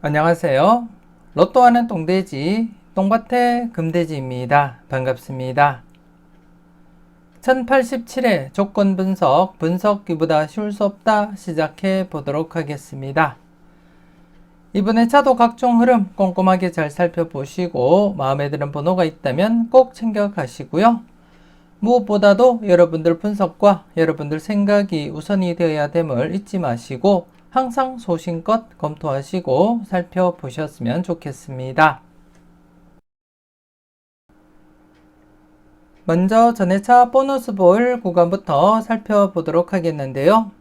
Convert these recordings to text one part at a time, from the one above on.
안녕하세요. 로또하는 똥돼지, 똥밭의 금돼지입니다. 반갑습니다. 1087회 조건 분석기보다 쉬울 수 없다 시작해 보도록 하겠습니다. 이번에 차도 각종 흐름 꼼꼼하게 잘 살펴보시고 마음에 드는 번호가 있다면 꼭 챙겨가시고요. 무엇보다도 여러분들 분석과 여러분들 생각이 우선이 되어야 됨을 잊지 마시고 항상 소신껏 검토하시고 살펴보셨으면 좋겠습니다. 먼저 전회차 보너스 볼 구간부터 살펴보도록 하겠는데요.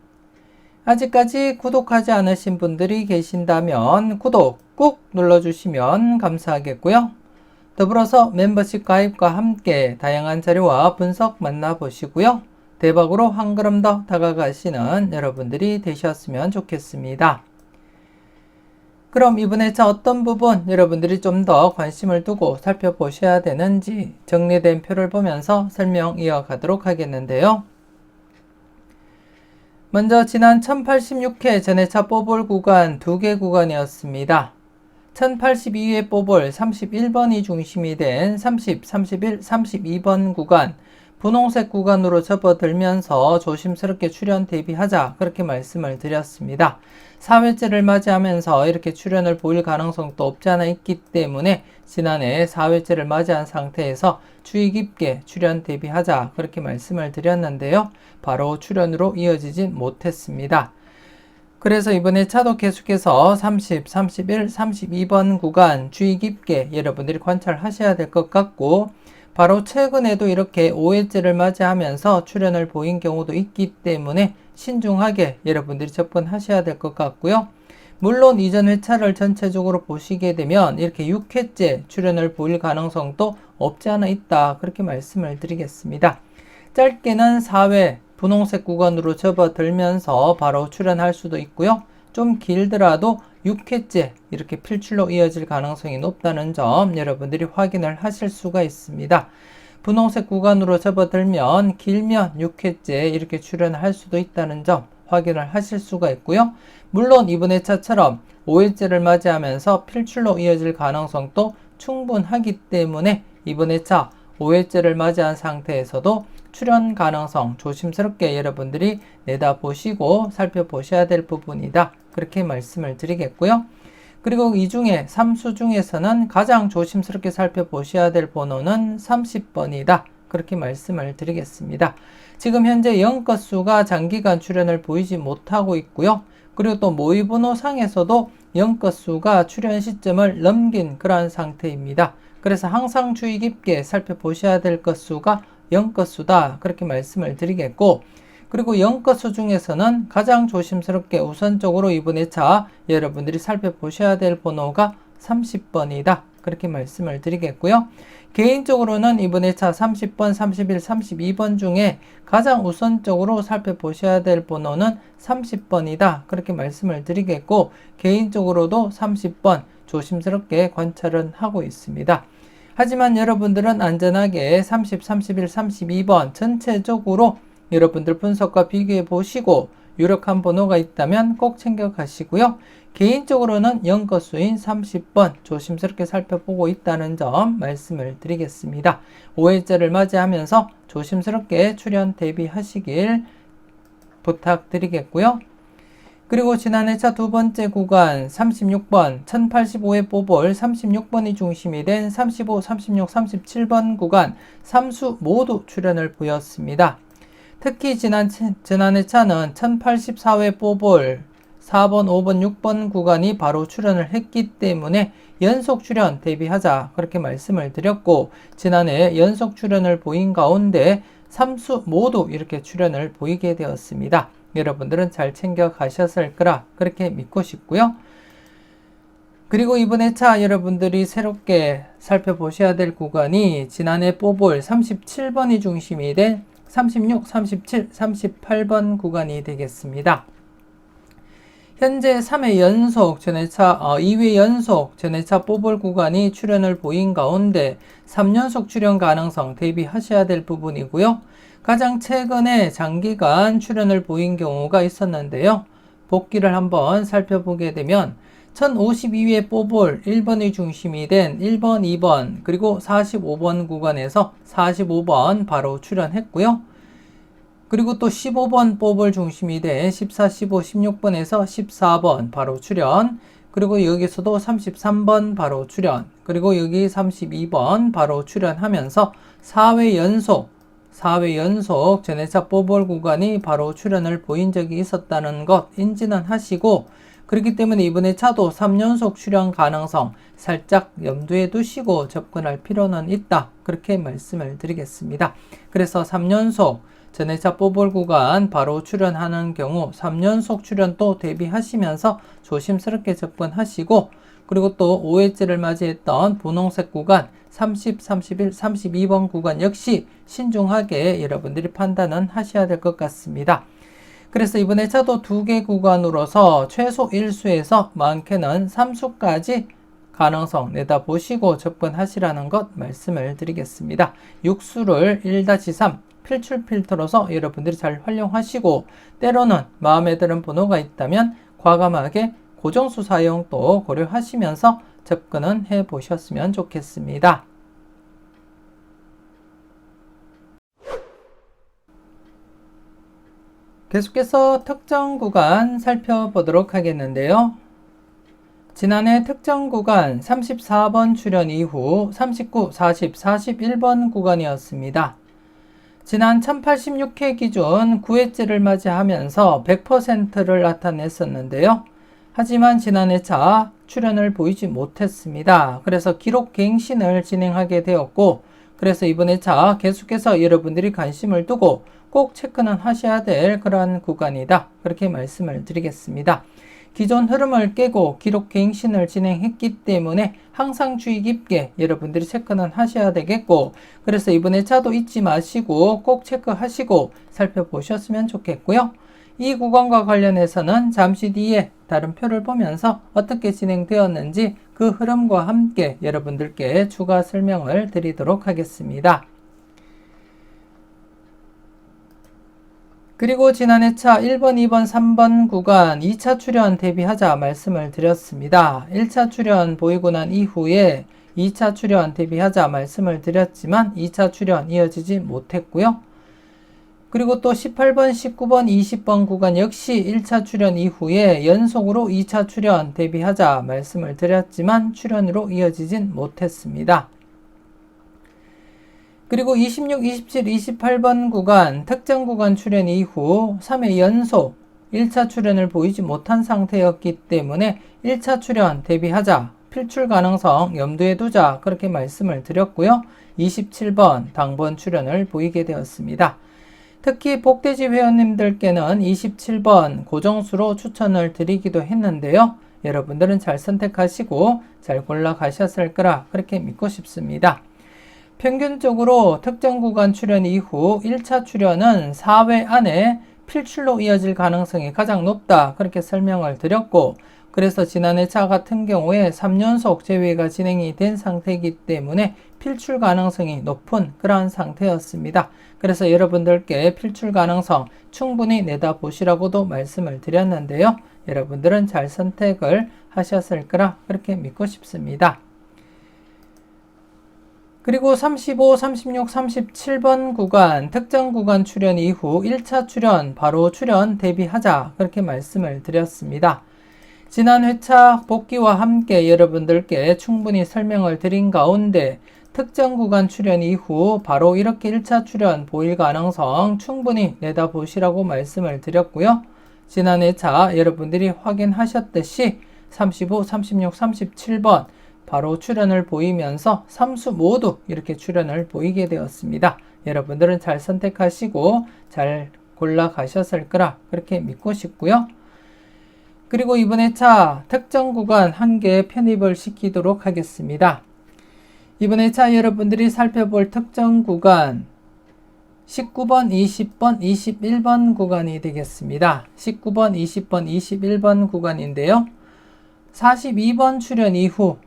아직까지 구독하지 않으신 분들이 계신다면 구독 꾹 눌러주시면 감사하겠고요. 더불어서 멤버십 가입과 함께 다양한 자료와 분석 만나보시고요. 대박으로 한 걸음 더 다가가시는 여러분들이 되셨으면 좋겠습니다. 그럼 이번에 어떤 부분 여러분들이 좀 더 관심을 두고 살펴보셔야 되는지 정리된 표를 보면서 설명 이어가도록 하겠는데요. 먼저 지난 1086회 전회차 뽑을 구간 2개 구간이었습니다. 1082회 뽑을 31번이 중심이 된 30, 31, 32번 구간 분홍색 구간으로 접어들면서 조심스럽게 출현 대비하자 그렇게 말씀을 드렸습니다. 4회째를 맞이하면서 이렇게 출현을 보일 가능성도 없지 않아 있기 때문에 지난해 4회째를 맞이한 상태에서 주의 깊게 출현 대비하자 그렇게 말씀을 드렸는데요. 바로 출현으로 이어지진 못했습니다. 그래서 이번에 차도 계속해서 30, 31, 32번 구간 주의 깊게 여러분들이 관찰하셔야 될 것 같고 바로 최근에도 이렇게 5회째를 맞이하면서 출현을 보인 경우도 있기 때문에 신중하게 여러분들이 접근하셔야 될 것 같고요. 물론 이전 회차를 전체적으로 보시게 되면 이렇게 6회째 출현을 보일 가능성도 없지 않아 있다 그렇게 말씀을 드리겠습니다. 짧게는 4회 분홍색 구간으로 접어들면서 바로 출현할 수도 있고요. 좀 길더라도 6회째 이렇게 필출로 이어질 가능성이 높다는 점 여러분들이 확인을 하실 수가 있습니다. 분홍색 구간으로 접어들면 길면 6회째 이렇게 출현할 수도 있다는 점 확인을 하실 수가 있고요. 물론 이번 회차처럼 5회째를 맞이하면서 필출로 이어질 가능성도 충분하기 때문에 이번 회차 5회째를 맞이한 상태에서도 출현 가능성 조심스럽게 여러분들이 내다보시고 살펴보셔야 될 부분이다. 그렇게 말씀을 드리겠고요. 그리고 이 중에 3수 중에서는 가장 조심스럽게 살펴보셔야 될 번호는 30번이다. 그렇게 말씀을 드리겠습니다. 지금 현재 0건수가 장기간 출현을 보이지 못하고 있고요. 그리고 또 모의번호 상에서도 0건수가 출현 시점을 넘긴 그러한 상태입니다. 그래서 항상 주의 깊게 살펴보셔야 될 건수가 0건수다 그렇게 말씀을 드리겠고 그리고 0건수 중에서는 가장 조심스럽게 우선적으로 이번 회차 여러분들이 살펴보셔야 될 번호가 30번이다 그렇게 말씀을 드리겠고요. 개인적으로는 이번 회차 30번, 31, 32번 중에 가장 우선적으로 살펴보셔야 될 번호는 30번이다 그렇게 말씀을 드리겠고 개인적으로도 30번 조심스럽게 관찰은 하고 있습니다. 하지만 여러분들은 안전하게 30, 31, 32번 전체적으로 여러분들 분석과 비교해 보시고 유력한 번호가 있다면 꼭 챙겨 가시고요. 개인적으로는 0건수인 30번 조심스럽게 살펴보고 있다는 점 말씀을 드리겠습니다. 5회째를 맞이하면서 조심스럽게 출현 대비하시길 부탁드리겠고요. 그리고 지난 회차 두 번째 구간 36번 1085회 뽑을 36번이 중심이 된 35, 36, 37번 구간 3수 모두 출현을 보였습니다. 특히 지난 회차는 1084회 뽑을 4번, 5번, 6번 구간이 바로 출현을 했기 때문에 연속 출현 대비하자 그렇게 말씀을 드렸고 지난해 연속 출현을 보인 가운데 3수 모두 이렇게 출현을 보이게 되었습니다. 여러분들은 잘 챙겨 가셨을 거라 그렇게 믿고 싶고요. 그리고 이번 회차 여러분들이 새롭게 살펴보셔야 될 구간이 지난해 뽑을 37번이 중심이 된 36, 37, 38번 구간이 되겠습니다. 현재 3회 연속 전회차, 2회 연속 전회차 뽑을 구간이 출현을 보인 가운데 3연속 출현 가능성 대비하셔야 될 부분이고요. 가장 최근에 장기간 출현을 보인 경우가 있었는데요. 복귀를 한번 살펴보게 되면 1052회 뽑을 1번이 중심이 된 1번, 2번, 그리고 45번 구간에서 45번 바로 출연했고요. 그리고 또 15번 뽑을 중심이 된 14, 15, 16번에서 14번 바로 출연, 그리고 여기서도 33번 바로 출연, 그리고 여기 32번 바로 출연하면서 4회 연속 전해차 뽑을 구간이 바로 출연을 보인 적이 있었다는 것 인지는 하시고, 그렇기 때문에 이번에 차도 3연속 출연 가능성 살짝 염두에 두시고 접근할 필요는 있다, 그렇게 말씀을 드리겠습니다. 그래서 3연속 전해차 뽑을 구간 바로 출연하는 경우 3연속 출연도 대비하시면서 조심스럽게 접근하시고, 그리고 또 5회째를 맞이했던 분홍색 구간 30, 31, 32번 구간 역시 신중하게 여러분들이 판단은 하셔야 될 것 같습니다. 그래서 이번에 차도 2개 구간으로서 최소 1수에서 많게는 3수까지 가능성 내다보시고 접근하시라는 것 말씀을 드리겠습니다. 6수를 1-3 필출 필터로서 여러분들이 잘 활용하시고, 때로는 마음에 드는 번호가 있다면 과감하게 고정수 사용도 고려하시면서 접근은 해 보셨으면 좋겠습니다. 계속해서 특정 구간 살펴보도록 하겠는데요. 지난해 특정 구간 34번 출연 이후 39, 40, 41번 구간이었습니다. 지난 1086회 기준 9회째를 맞이하면서 100%를 나타냈었는데요. 하지만 지난해 차 출연을 보이지 못했습니다. 그래서 기록 갱신을 진행하게 되었고, 그래서 이번에 차 계속해서 여러분들이 관심을 두고 꼭 체크는 하셔야 될 그러한 구간이다, 그렇게 말씀을 드리겠습니다. 기존 흐름을 깨고 기록 갱신을 진행했기 때문에 항상 주의 깊게 여러분들이 체크는 하셔야 되겠고, 그래서 이번에 차도 잊지 마시고 꼭 체크하시고 살펴보셨으면 좋겠고요. 이 구간과 관련해서는 잠시 뒤에 다른 표를 보면서 어떻게 진행되었는지 그 흐름과 함께 여러분들께 추가 설명을 드리도록 하겠습니다. 그리고 지난해 차 1번, 2번, 3번 구간 2차 출연 대비하자 말씀을 드렸습니다. 1차 출연 보이고 난 이후에 2차 출연 대비하자 말씀을 드렸지만 2차 출연 이어지지 못했고요. 그리고 또 18번, 19번, 20번 구간 역시 1차 출연 이후에 연속으로 2차 출연 대비하자 말씀을 드렸지만 출연으로 이어지진 못했습니다. 그리고 26, 27, 28번 구간 특정 구간 출연 이후 3회 연속 1차 출연을 보이지 못한 상태였기 때문에 1차 출연 대비하자, 필출 가능성 염두에 두자, 그렇게 말씀을 드렸고요. 27번 당번 출연을 보이게 되었습니다. 특히 복돼지 회원님들께는 27번 고정수로 추천을 드리기도 했는데요. 여러분들은 잘 선택하시고 잘 골라 가셨을 거라 그렇게 믿고 싶습니다. 평균적으로 특정 구간 출연 이후 1차 출연은 4회 안에 필출로 이어질 가능성이 가장 높다, 그렇게 설명을 드렸고, 그래서 지난해 차 같은 경우에 3연속 재회가 진행이 된 상태이기 때문에 필출 가능성이 높은 그러한 상태였습니다. 그래서 여러분들께 필출 가능성 충분히 내다보시라고도 말씀을 드렸는데요. 여러분들은 잘 선택을 하셨을 거라 그렇게 믿고 싶습니다. 그리고 35, 36, 37번 구간 특정 구간 출연 이후 1차 출연 바로 출연 대비하자, 그렇게 말씀을 드렸습니다. 지난 회차 복귀와 함께 여러분들께 충분히 설명을 드린 가운데 특정 구간 출연 이후 바로 이렇게 1차 출연 보일 가능성 충분히 내다보시라고 말씀을 드렸고요. 지난 회차 여러분들이 확인하셨듯이 35, 36, 37번 바로 출연을 보이면서 3수 모두 이렇게 출연을 보이게 되었습니다. 여러분들은 잘 선택하시고 잘 골라 가셨을 거라 그렇게 믿고 싶고요. 그리고 이번에 차 특정 구간 한 개 편입을 시키도록 하겠습니다. 이번에 차 여러분들이 살펴볼 특정 구간 19번, 20번, 21번 구간이 되겠습니다. 19번, 20번, 21번 구간인데요. 42번 출연 이후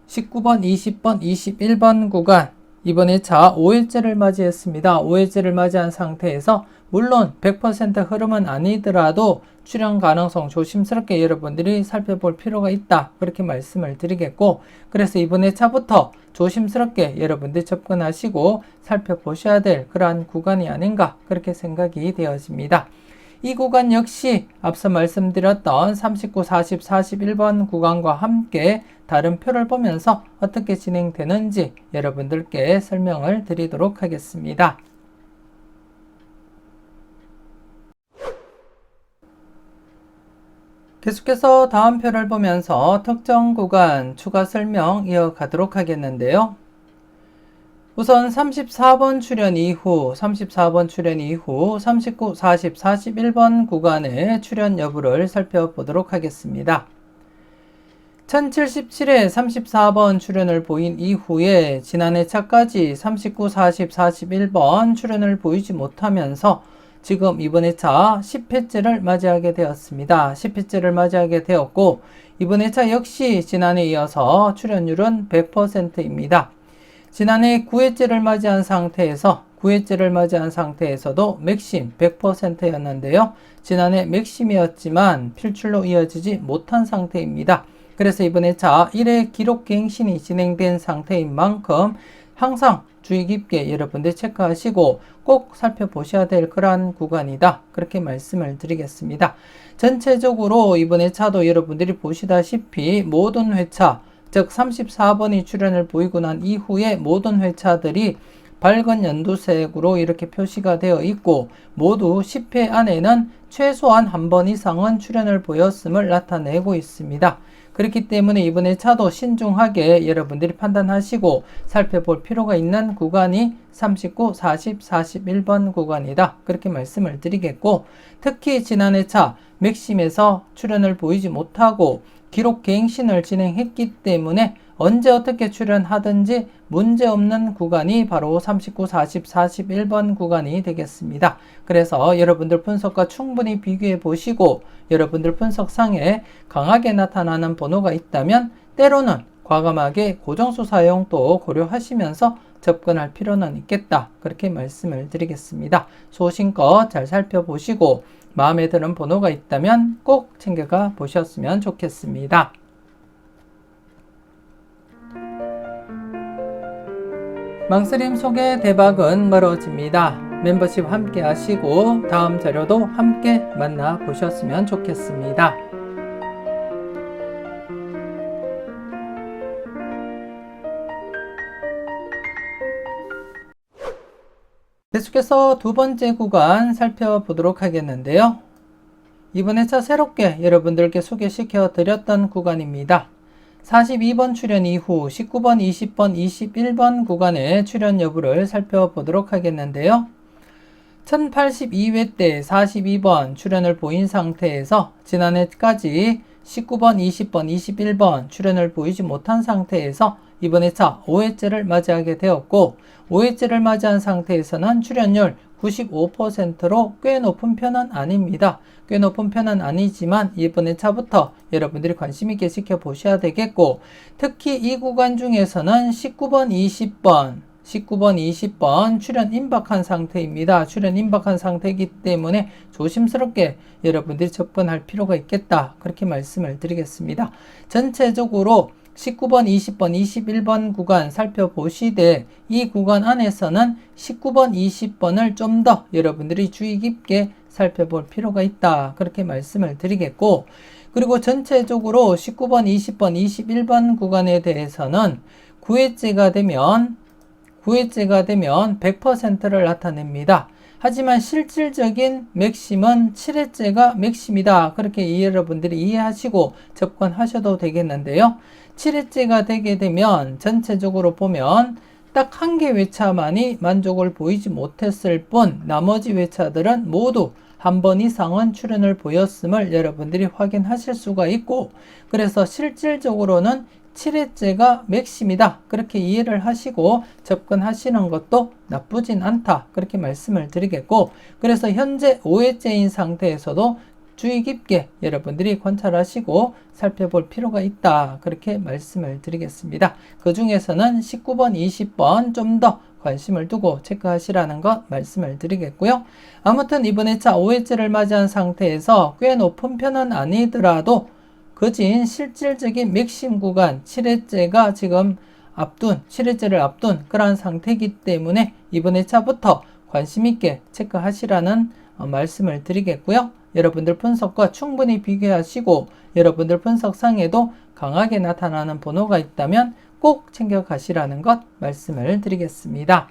19번, 20번, 21번 구간 이번 회차 5회째를 맞이했습니다. 5회째를 맞이한 상태에서 물론 100% 흐름은 아니더라도 출현 가능성 조심스럽게 여러분들이 살펴볼 필요가 있다. 그렇게 말씀을 드리겠고, 그래서 이번 회차부터 조심스럽게 여러분들 접근하시고 살펴보셔야 될 그러한 구간이 아닌가 그렇게 생각이 되어집니다. 이 구간 역시 앞서 말씀드렸던 39, 40, 41번 구간과 함께 다른 표를 보면서 어떻게 진행되는지 여러분들께 설명을 드리도록 하겠습니다. 계속해서 다음 표를 보면서 특정 구간 추가 설명 이어가도록 하겠는데요. 우선 34번 출현 이후 39, 40, 41번 구간의 출현 여부를 살펴보도록 하겠습니다. 1077에 34번 출현을 보인 이후에 지난해 차까지 39, 40, 41번 출현을 보이지 못하면서 지금 이번 회차 10회째를 맞이하게 되었습니다. 10회째를 맞이하게 되었고, 이번 회차 역시 지난해에 이어서 출현율은 100%입니다. 지난해 9회째를 맞이한 상태에서도 맥심 100%였는데요. 지난해 맥심이었지만 필출로 이어지지 못한 상태입니다. 그래서 이번 회차 1회 기록 갱신이 진행된 상태인 만큼 항상 주의 깊게 여러분들 체크하시고 꼭 살펴보셔야 될 그러한 구간이다. 그렇게 말씀을 드리겠습니다. 전체적으로 이번 회차도 여러분들이 보시다시피 모든 회차, 즉 34번이 출현을 보이고 난 이후에 모든 회차들이 밝은 연두색으로 이렇게 표시가 되어 있고 모두 10회 안에는 최소한 한 번 이상은 출현을 보였음을 나타내고 있습니다. 그렇기 때문에 이번 회차도 신중하게 여러분들이 판단하시고 살펴볼 필요가 있는 구간이 39, 40, 41번 구간이다. 그렇게 말씀을 드리겠고, 특히 지난 회차 맥심에서 출현을 보이지 못하고 기록 갱신을 진행했기 때문에 언제 어떻게 출현하든지 문제없는 구간이 바로 39, 40, 41번 구간이 되겠습니다. 그래서 여러분들 분석과 충분히 비교해 보시고 여러분들 분석상에 강하게 나타나는 번호가 있다면 때로는 과감하게 고정수 사용도 고려하시면서 접근할 필요는 있겠다. 그렇게 말씀을 드리겠습니다. 소신껏 잘 살펴보시고 마음에 드는 번호가 있다면 꼭 챙겨가 보셨으면 좋겠습니다. 망스림 속의 대박은 멀어집니다. 멤버십 함께 하시고 다음 자료도 함께 만나보셨으면 좋겠습니다. 계속해서 두 번째 구간 살펴보도록 하겠는데요. 이번 회차 새롭게 여러분들께 소개시켜 드렸던 구간입니다. 42번 출현 이후 19번, 20번, 21번 구간의 출현 여부를 살펴보도록 하겠는데요. 1082회 때 42번 출현을 보인 상태에서 지난해까지 19번, 20번, 21번 출현을 보이지 못한 상태에서 이번 회차 5회째를 맞이하게 되었고 5회째를 맞이한 상태에서는 출현율 95%로 꽤 높은 편은 아닙니다. 꽤 높은 편은 아니지만 이번 회차부터 여러분들이 관심 있게 지켜보셔야 되겠고, 특히 이 구간 중에서는 19번, 20번 출현 임박한 상태입니다. 출현 임박한 상태이기 때문에 조심스럽게 여러분들이 접근할 필요가 있겠다. 그렇게 말씀을 드리겠습니다. 전체적으로 19번, 20번, 21번 구간 살펴보시되 이 구간 안에서는 19번, 20번을 좀 더 여러분들이 주의 깊게 살펴볼 필요가 있다. 그렇게 말씀을 드리겠고, 그리고 전체적으로 19번, 20번, 21번 구간에 대해서는 9회째가 되면 100%를 나타냅니다. 하지만 실질적인 맥심은 7회째가 맥심이다. 그렇게 여러분들이 이해하시고 접근하셔도 되겠는데요. 7회째가 되게 되면 전체적으로 보면 딱 한 개 회차만이 만족을 보이지 못했을 뿐 나머지 회차들은 모두 한 번 이상은 출현을 보였음을 여러분들이 확인하실 수가 있고, 그래서 실질적으로는 7회째가 맥심이다. 그렇게 이해를 하시고 접근하시는 것도 나쁘진 않다. 그렇게 말씀을 드리겠고, 그래서 현재 5회째인 상태에서도 주의 깊게 여러분들이 관찰하시고 살펴볼 필요가 있다. 그렇게 말씀을 드리겠습니다. 그 중에서는 19번, 20번 좀 더 관심을 두고 체크하시라는 것 말씀을 드리겠고요. 아무튼 이번 회차 5회째를 맞이한 상태에서 꽤 높은 편은 아니더라도 거진 실질적인 맥심 구간 7회째가 지금 7회째를 앞둔 그러한 상태이기 때문에 이번 회차부터 관심 있게 체크하시라는 말씀을 드리겠고요. 여러분들 분석과 충분히 비교하시고 여러분들 분석상에도 강하게 나타나는 번호가 있다면 꼭 챙겨가시라는 것 말씀을 드리겠습니다.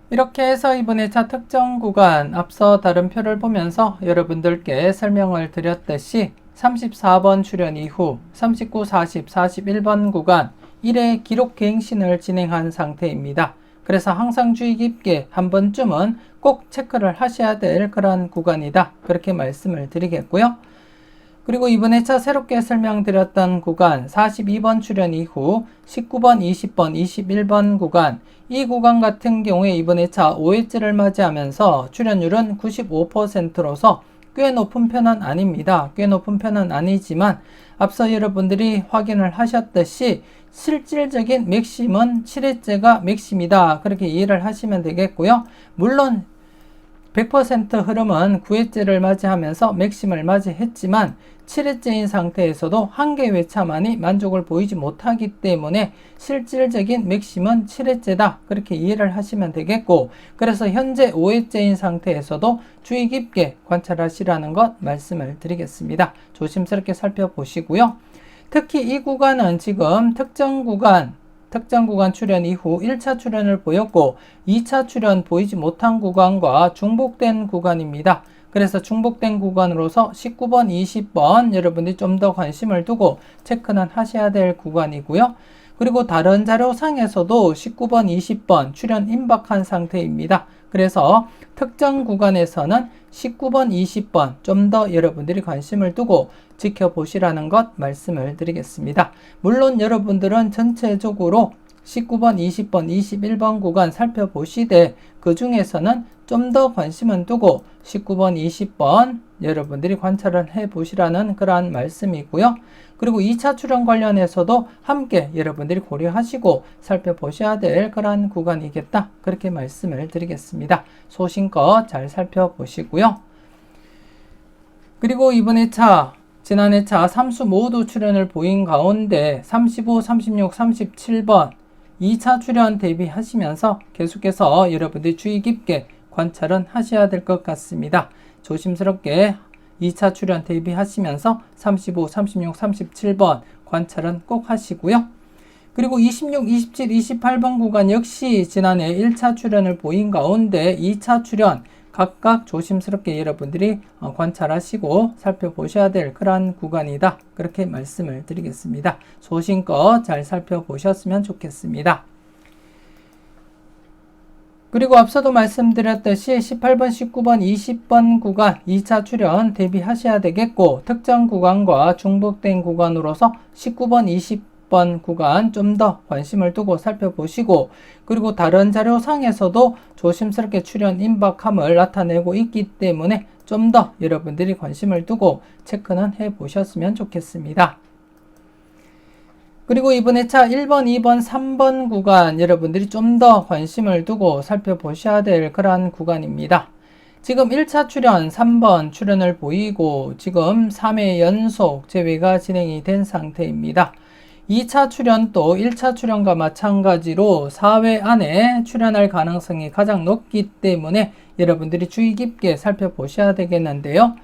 이렇게 해서 이번 회차 특정 구간 앞서 다른 표를 보면서 여러분들께 설명을 드렸듯이 34번 출현 이후 39, 40, 41번 구간 1회 기록 갱신을 진행한 상태입니다. 그래서 항상 주의 깊게 한 번쯤은 꼭 체크를 하셔야 될 그런 구간이다. 그렇게 말씀을 드리겠고요. 그리고 이번 회차 새롭게 설명드렸던 구간 42번 출현 이후 19번, 20번, 21번 구간 이 구간 같은 경우에 이번 회차 5회째를 맞이하면서 출현율은 95%로서 꽤 높은 편은 아닙니다. 꽤 높은 편은 아니지만 앞서 여러분들이 확인을 하셨듯이 실질적인 맥심은 7회째가 맥심이다. 그렇게 이해를 하시면 되겠고요. 물론 100% 흐름은 9회째를 맞이하면서 맥심을 맞이했지만 7회째인 상태에서도 한 개 회차만이 만족을 보이지 못하기 때문에 실질적인 맥심은 7회째다. 그렇게 이해를 하시면 되겠고 그래서 현재 5회째인 상태에서도 주의 깊게 관찰하시라는 것 말씀을 드리겠습니다. 조심스럽게 살펴보시고요. 특히 이 구간은 지금 특정 구간 출현 이후 1차 출현을 보였고 2차 출현 보이지 못한 구간과 중복된 구간입니다. 그래서 중복된 구간으로서 19번, 20번 여러분들이 좀 더 관심을 두고 체크는 하셔야 될 구간이고요. 그리고 다른 자료상에서도 19번, 20번 출현 임박한 상태입니다. 그래서 특정 구간에서는 19번, 20번 좀 더 여러분들이 관심을 두고 지켜보시라는 것 말씀을 드리겠습니다. 물론 여러분들은 전체적으로 19번, 20번, 21번 구간 살펴보시되 그 중에서는 좀 더 관심은 두고 19번, 20번 여러분들이 관찰을 해보시라는 그러한 말씀이고요. 그리고 2차 출현 관련해서도 함께 여러분들이 고려하시고 살펴보셔야 될 그러한 구간이겠다. 그렇게 말씀을 드리겠습니다. 소신껏 잘 살펴보시고요. 그리고 이번 회차 지난 회차 3수 모두 출현을 보인 가운데 35, 36, 37번 2차 출현 대비하시면서 계속해서 여러분들이 주의 깊게 관찰은 하셔야 될 것 같습니다. 조심스럽게 2차 출현 대비하시면서 35, 36, 37번 관찰은 꼭 하시고요. 그리고 26, 27, 28번 구간 역시 지난해 1차 출현을 보인 가운데 2차 출현 각각 조심스럽게 여러분들이 관찰하시고 살펴보셔야 될 그러한 구간이다. 그렇게 말씀을 드리겠습니다. 소신껏 잘 살펴보셨으면 좋겠습니다. 그리고 앞서도 말씀드렸듯이 18번, 19번, 20번 구간 2차 출현 대비하셔야 되겠고 특정 구간과 중복된 구간으로서 19번, 20번 구간 좀 더 관심을 두고 살펴보시고 그리고 다른 자료상에서도 조심스럽게 출현 임박함을 나타내고 있기 때문에 좀 더 여러분들이 관심을 두고 체크는 해보셨으면 좋겠습니다. 그리고 이번 회차 1번, 2번, 3번 구간 여러분들이 좀 더 관심을 두고 살펴보셔야 될 그러한 구간입니다. 지금 1차 출현 3번 출현을 보이고 지금 3회 연속 재회가 진행이 된 상태입니다. 2차 출현도 1차 출현과 마찬가지로 4회 안에 출현할 가능성이 가장 높기 때문에 여러분들이 주의 깊게 살펴보셔야 되겠는데요.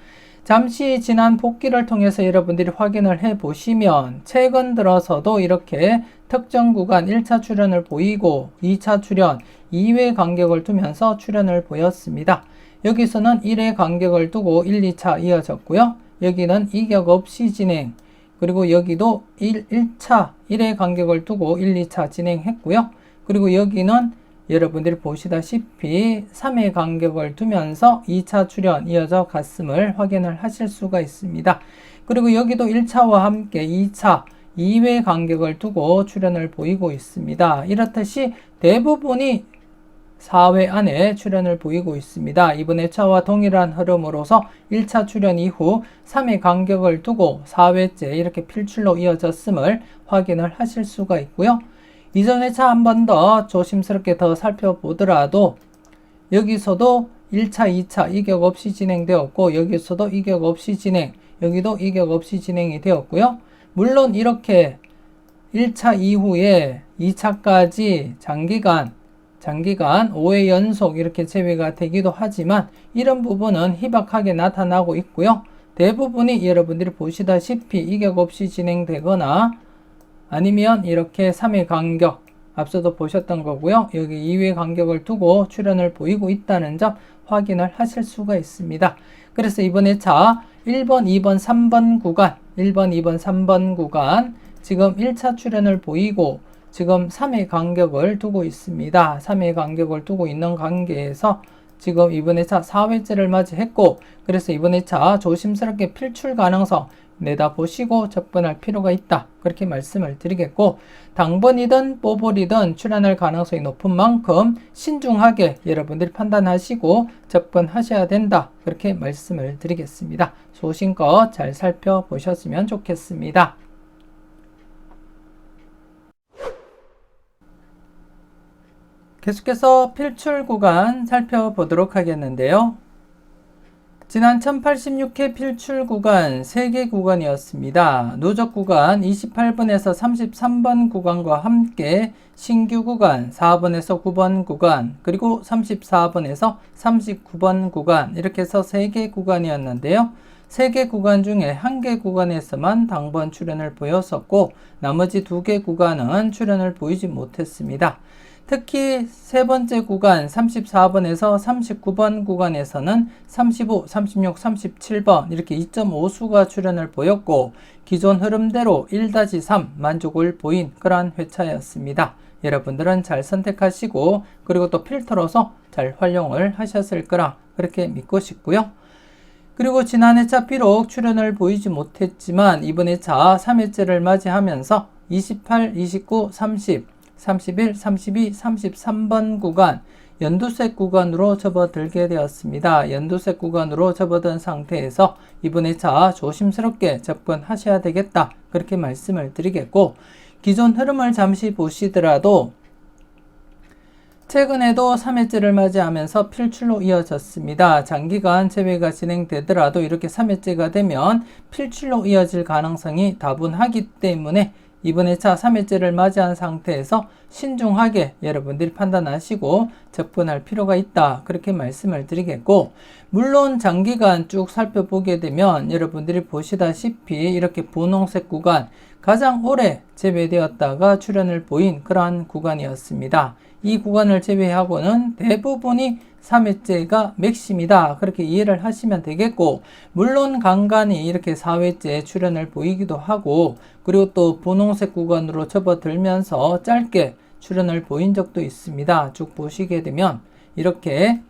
잠시 지난 복기를 통해서 여러분들이 확인을 해 보시면 최근 들어서도 이렇게 특정 구간 1차 출현을 보이고 2차 출현 2회 간격을 두면서 출현을 보였습니다. 여기서는 1회 간격을 두고 1, 2차 이어졌고요. 여기는 이격 없이 진행 그리고 여기도 1차 1회 간격을 두고 1, 2차 진행했고요. 그리고 여기는 여러분들이 보시다시피 3회 간격을 두면서 2차 출현 이어져 갔음을 확인을 하실 수가 있습니다. 그리고 여기도 1차와 함께 2차 2회 간격을 두고 출현을 보이고 있습니다. 이렇듯이 대부분이 4회 안에 출현을 보이고 있습니다. 이번에 차와 동일한 흐름으로서 1차 출현 이후 3회 간격을 두고 4회째 이렇게 필출로 이어졌음을 확인을 하실 수가 있고요. 이전 회차 한 번 더 조심스럽게 더 살펴보더라도 여기서도 1차, 2차 이격 없이 진행되었고 여기서도 이격 없이 진행, 여기도 이격 없이 진행이 되었고요. 물론 이렇게 1차 이후에 2차까지 장기간 5회 연속 이렇게 재배가 되기도 하지만 이런 부분은 희박하게 나타나고 있고요. 대부분이 여러분들이 보시다시피 이격 없이 진행되거나 아니면 이렇게 3회 간격, 앞서도 보셨던 거고요. 여기 2회 간격을 두고 출현을 보이고 있다는 점 확인을 하실 수가 있습니다. 그래서 이번 회차 1번, 2번, 3번 구간, 1번, 2번, 3번 구간 지금 1차 출현을 보이고 지금 3회 간격을 두고 있습니다. 3회 간격을 두고 있는 관계에서 지금 이번 회차 4회째를 맞이했고 그래서 이번 회차 조심스럽게 필출 가능성 내다보시고 접근할 필요가 있다. 그렇게 말씀을 드리겠고 당번이든 뽀볼이든 출현할 가능성이 높은 만큼 신중하게 여러분들이 판단하시고 접근하셔야 된다. 그렇게 말씀을 드리겠습니다. 소신껏 잘 살펴보셨으면 좋겠습니다. 계속해서 필출 구간 살펴보도록 하겠는데요. 지난 1086회 필출 구간 3개 구간이었습니다. 누적 구간 28번에서 33번 구간과 함께 신규 구간 4번에서 9번 구간 그리고 34번에서 39번 구간 이렇게 해서 3개 구간이었는데요. 3개 구간 중에 1개 구간에서만 당번 출현을 보였었고 나머지 2개 구간은 출현을 보이지 못했습니다. 특히 세 번째 구간 34번에서 39번 구간에서는 35, 36, 37번 이렇게 2.5수가 출현을 보였고 기존 흐름대로 1-3 만족을 보인 그러한 회차였습니다. 여러분들은 잘 선택하시고 그리고 또 필터로서 잘 활용을 하셨을 거라 그렇게 믿고 싶고요. 그리고 지난 회차 비록 출현을 보이지 못했지만 이번 회차 3회째를 맞이하면서 28, 29, 30 31, 32, 33번 구간 연두색 구간으로 접어들게 되었습니다. 연두색 구간으로 접어든 상태에서 이번 회차 조심스럽게 접근하셔야 되겠다. 그렇게 말씀을 드리겠고 기존 흐름을 잠시 보시더라도 최근에도 3회째를 맞이하면서 필출로 이어졌습니다. 장기간 재배가 진행되더라도 이렇게 3회째가 되면 필출로 이어질 가능성이 다분하기 때문에 이번 회차 3회째를 맞이한 상태에서 신중하게 여러분들이 판단하시고 접근할 필요가 있다. 그렇게 말씀을 드리겠고 물론 장기간 쭉 살펴보게 되면 여러분들이 보시다시피 이렇게 분홍색 구간 가장 오래 재배되었다가 출현을 보인 그러한 구간이었습니다. 이 구간을 제외하고는 대부분이 3회째가 맥심이다. 그렇게 이해를 하시면 되겠고 물론 간간히 이렇게 4회째 출현을 보이기도 하고 그리고 또 분홍색 구간으로 접어들면서 짧게 출현을 보인 적도 있습니다. 쭉 보시게 되면 이렇게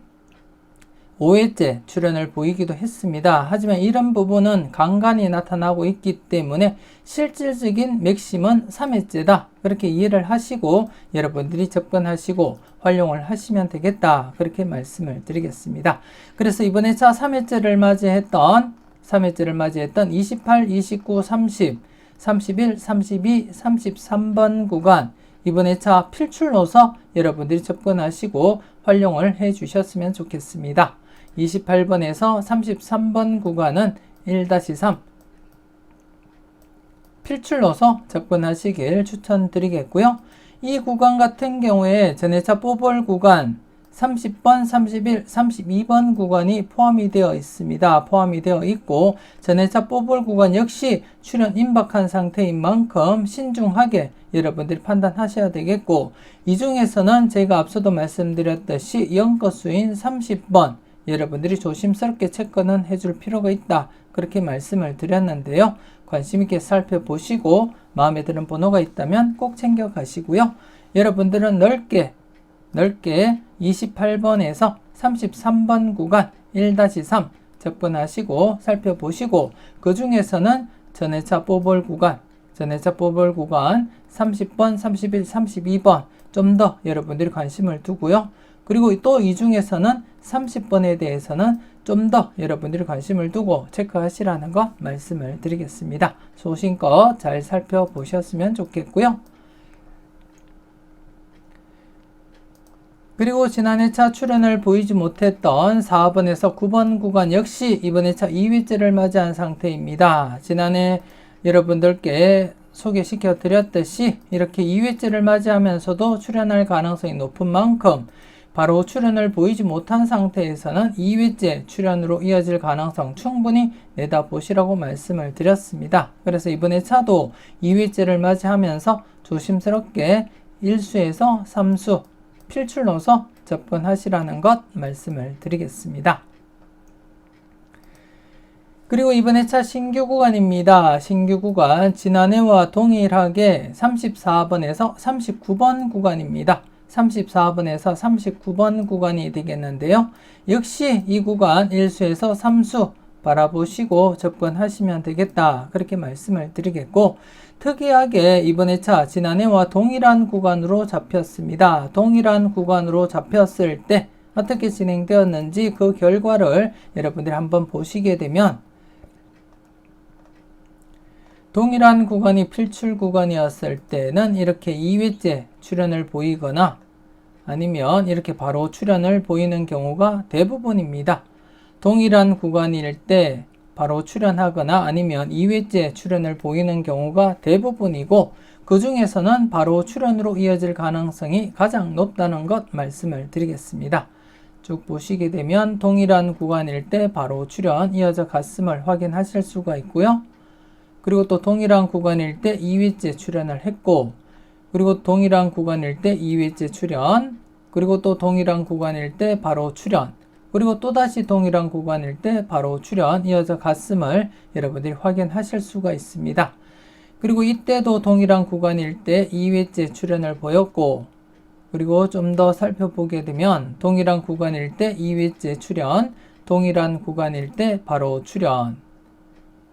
5회째 출현을 보이기도 했습니다. 하지만 이런 부분은 간간히 나타나고 있기 때문에 실질적인 맥심은 3회째다. 그렇게 이해를 하시고 여러분들이 접근하시고 활용을 하시면 되겠다. 그렇게 말씀을 드리겠습니다. 그래서 이번 회차 3회째를 맞이했던 28, 29, 30, 31, 32, 33번 구간 이번 회차 필출로서 여러분들이 접근하시고 활용을 해 주셨으면 좋겠습니다. 28번에서 33번 구간은 1-3 필출로서 접근하시길 추천드리겠고요. 이 구간 같은 경우에 전회차 뽀볼 구간 30번, 31, 32번 구간이 포함이 되어 있습니다. 포함이 되어 있고 전회차 뽀볼 구간 역시 출현 임박한 상태인 만큼 신중하게 여러분들이 판단하셔야 되겠고 이 중에서는 제가 앞서도 말씀드렸듯이 연거수인 30번 여러분들이 조심스럽게 체크는 해줄 필요가 있다. 그렇게 말씀을 드렸는데요. 관심 있게 살펴보시고 마음에 드는 번호가 있다면 꼭 챙겨 가시고요. 여러분들은 넓게 28번에서 33번 구간 1-3 접근하시고 살펴보시고 그 중에서는 전회차 뽀볼 구간 30번, 31, 32번 좀 더 여러분들이 관심을 두고요. 그리고 또 이 중에서는 30번에 대해서는 좀 더 여러분들이 관심을 두고 체크하시라는 것 말씀을 드리겠습니다. 소신껏 잘 살펴보셨으면 좋겠고요. 그리고 지난 회차 출연을 보이지 못했던 4번에서 9번 구간 역시 이번 회차 2회째를 맞이한 상태입니다. 지난해 여러분들께 소개시켜 드렸듯이 이렇게 2회째를 맞이하면서도 출연할 가능성이 높은 만큼 바로 출연을 보이지 못한 상태에서는 2회째 출연으로 이어질 가능성 충분히 내다보시라고 말씀을 드렸습니다. 그래서 이번 회차도 2회째를 맞이하면서 조심스럽게 1수에서 3수 필출로서 접근하시라는 것 말씀을 드리겠습니다. 그리고 이번 회차 신규 구간입니다. 신규 구간 지난해와 동일하게 34번에서 39번 구간입니다. 34번에서 39번 구간이 되겠는데요. 역시 이 구간 1수에서 3수 바라보시고 접근하시면 되겠다. 그렇게 말씀을 드리겠고, 특이하게 이번 회차 지난해와 동일한 구간으로 잡혔습니다. 동일한 구간으로 잡혔을 때 어떻게 진행되었는지 그 결과를 여러분들이 한번 보시게 되면, 동일한 구간이 필출 구간이었을 때는 이렇게 2회째 출연을 보이거나 아니면 이렇게 바로 출연을 보이는 경우가 대부분입니다. 동일한 구간일 때 바로 출연하거나 아니면 2회째 출연을 보이는 경우가 대부분이고, 그 중에서는 바로 출연으로 이어질 가능성이 가장 높다는 것 말씀을 드리겠습니다. 쭉 보시게 되면 동일한 구간일 때 바로 출연 이어져 갔음을 확인하실 수가 있고요. 그리고 또 동일한 구간일 때 2회째 출연을 했고, 그리고 동일한 구간일 때 2회째 출연, 그리고 또 동일한 구간일 때 바로 출연, 그리고 또다시 동일한 구간일 때 바로 출연 이어져 갔음을 여러분들이 확인하실 수가 있습니다. 그리고 이때도 동일한 구간일 때 2회째 출연을 보였고, 그리고 좀 더 살펴보게 되면 동일한 구간일 때 2회째 출연, 동일한 구간일 때 바로 출연,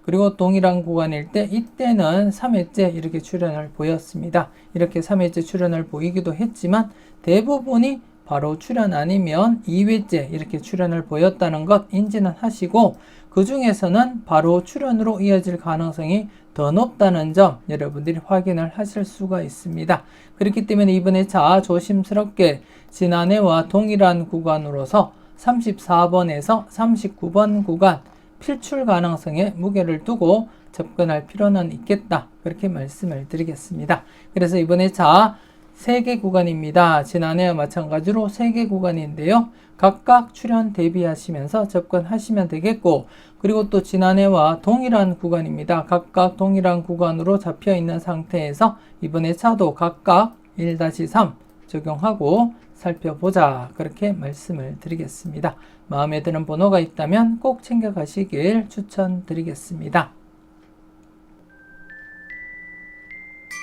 그리고 동일한 구간일 때 이때는 3회째 이렇게 출연을 보였습니다. 이렇게 3회째 출연을 보이기도 했지만 대부분이 바로 출연 아니면 2회째 이렇게 출연을 보였다는 것 인지는 하시고, 그 중에서는 바로 출연으로 이어질 가능성이 더 높다는 점 여러분들이 확인을 하실 수가 있습니다. 그렇기 때문에 이번 회차 조심스럽게 지난해와 동일한 구간으로서 34번에서 39번 구간 필출 가능성에 무게를 두고 접근할 필요는 있겠다. 그렇게 말씀을 드리겠습니다. 그래서 이번 회차 3개 구간입니다. 지난해와 마찬가지로 3개 구간인데요. 각각 출연 대비하시면서 접근하시면 되겠고, 그리고 또 지난해와 동일한 구간입니다. 각각 동일한 구간으로 잡혀 있는 상태에서 이번 회차도 각각 1-3 적용하고 살펴보자. 그렇게 말씀을 드리겠습니다. 마음에 드는 번호가 있다면 꼭 챙겨가시길 추천드리겠습니다.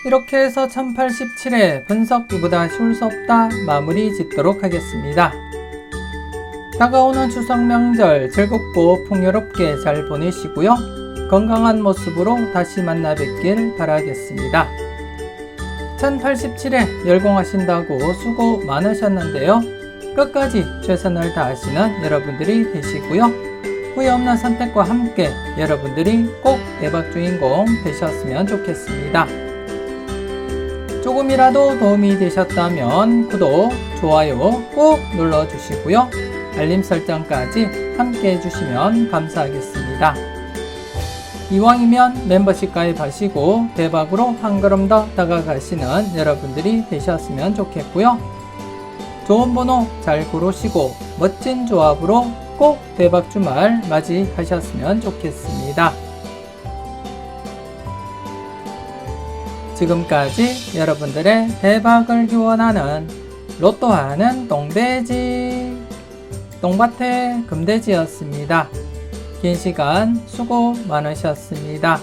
이렇게 해서 1087회 분석 이보다 쉬울 수 없다 마무리 짓도록 하겠습니다. 다가오는 추석 명절 즐겁고 풍요롭게 잘 보내시고요. 건강한 모습으로 다시 만나 뵙길 바라겠습니다. 1087회 열공하신다고 수고 많으셨는데요. 끝까지 최선을 다하시는 여러분들이 되시고요. 후회 없는 선택과 함께 여러분들이 꼭 대박 주인공 되셨으면 좋겠습니다. 조금이라도 도움이 되셨다면 구독, 좋아요 꼭 눌러주시고요. 알림 설정까지 함께 해주시면 감사하겠습니다. 이왕이면 멤버십 가입하시고 대박으로 한 걸음 더 다가가시는 여러분들이 되셨으면 좋겠고요. 좋은 번호 잘 고르시고 멋진 조합으로 꼭 대박 주말 맞이하셨으면 좋겠습니다. 지금까지 여러분들의 대박을 기원하는 로또하는 똥돼지 똥밭의 금돼지였습니다. 긴 시간 수고 많으셨습니다.